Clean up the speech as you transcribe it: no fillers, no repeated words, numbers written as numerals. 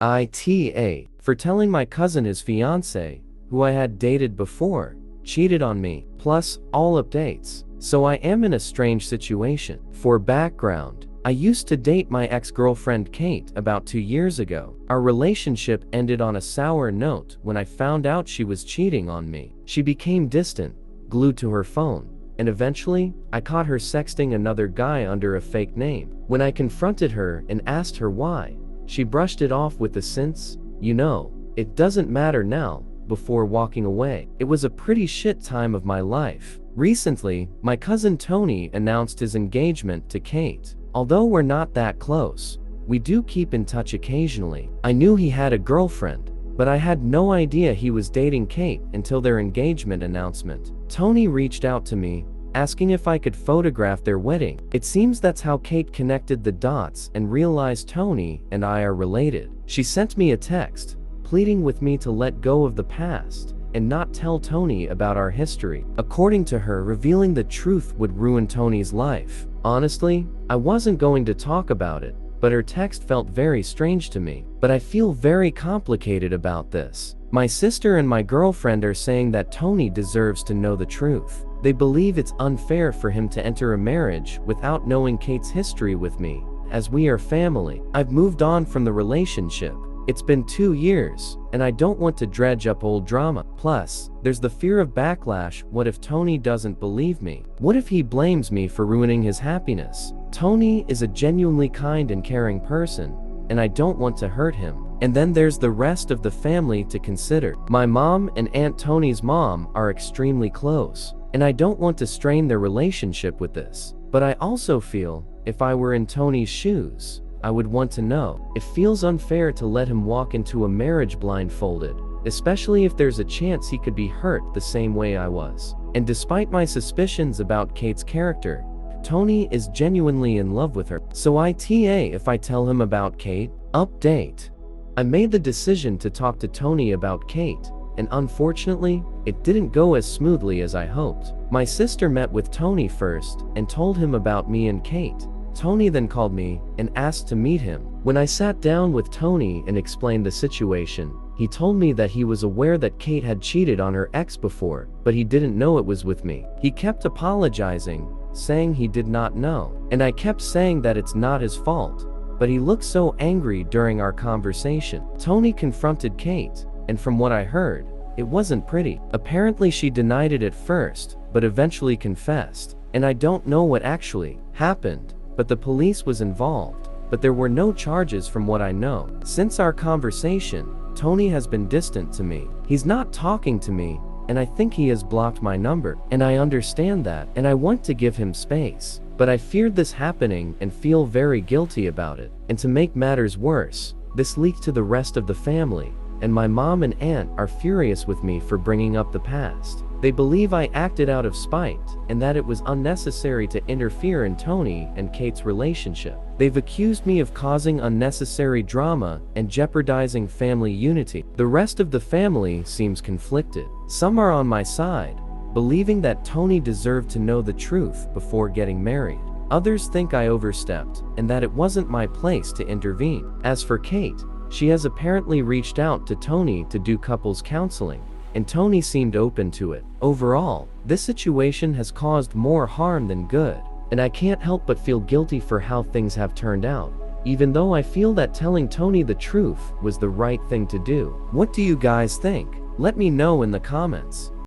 AITA for telling my cousin his fiance, who I had dated before, cheated on me, plus all updates. So I am in a strange situation. For background, I used to date my ex-girlfriend Kate about 2 years ago. Our relationship ended on a sour note when I found out she was cheating on me. She became distant, glued to her phone, and eventually, I caught her sexting another guy under a fake name. When I confronted her and asked her why, she brushed it off with the "since, you know, it doesn't matter now," before walking away. It was a pretty shit time of my life. Recently, my cousin Tony announced his engagement to Kate. Although we're not that close, we do keep in touch occasionally. I knew he had a girlfriend, but I had no idea he was dating Kate until their engagement announcement. Tony reached out to me, asking if I could photograph their wedding. It seems that's how Kate connected the dots and realized Tony and I are related. She sent me a text, pleading with me to let go of the past and not tell Tony about our history. According to her, revealing the truth would ruin Tony's life. Honestly, I wasn't going to talk about it, but her text felt very strange to me. But I feel very complicated about this. My sister and my girlfriend are saying that Tony deserves to know the truth. They believe it's unfair for him to enter a marriage without knowing Kate's history with me, as we are family. I've moved on from the relationship. It's been 2 years, and I don't want to dredge up old drama. Plus, there's the fear of backlash. What if Tony doesn't believe me? What if he blames me for ruining his happiness? Tony is a genuinely kind and caring person, and I don't want to hurt him. And then there's the rest of the family to consider. My mom and Aunt Tony's mom are extremely close, and I don't want to strain their relationship with this. But I also feel, if I were in Tony's shoes, I would want to know. It feels unfair to let him walk into a marriage blindfolded, especially if there's a chance he could be hurt the same way I was. And despite my suspicions about Kate's character, Tony is genuinely in love with her. So ITA if I tell him about Kate? Update. I made the decision to talk to Tony about Kate, and unfortunately, it didn't go as smoothly as I hoped. My sister met with Tony first and told him about me and Kate. Tony then called me and asked to meet him. When I sat down with Tony and explained the situation, he told me that he was aware that Kate had cheated on her ex before, but he didn't know it was with me. He kept apologizing, saying he did not know, and I kept saying that it's not his fault, but he looked so angry during our conversation. Tony confronted Kate, and from what I heard, it wasn't pretty. Apparently she denied it at first, but eventually confessed, and I don't know what actually happened. But the police was involved, but there were no charges from what I know. Since our conversation, Tony has been distant to me. He's not talking to me, and I think he has blocked my number. And I understand that, and I want to give him space. But I feared this happening and feel very guilty about it. And to make matters worse, this leaked to the rest of the family, and my mom and aunt are furious with me for bringing up the past. They believe I acted out of spite, and that it was unnecessary to interfere in Tony and Kate's relationship. They've accused me of causing unnecessary drama and jeopardizing family unity. The rest of the family seems conflicted. Some are on my side, believing that Tony deserved to know the truth before getting married. Others think I overstepped, and that it wasn't my place to intervene. As for Kate, she has apparently reached out to Tony to do couples counseling, and Tony seemed open to it. Overall, this situation has caused more harm than good, and I can't help but feel guilty for how things have turned out, even though I feel that telling Tony the truth was the right thing to do. What do you guys think? Let me know in the comments.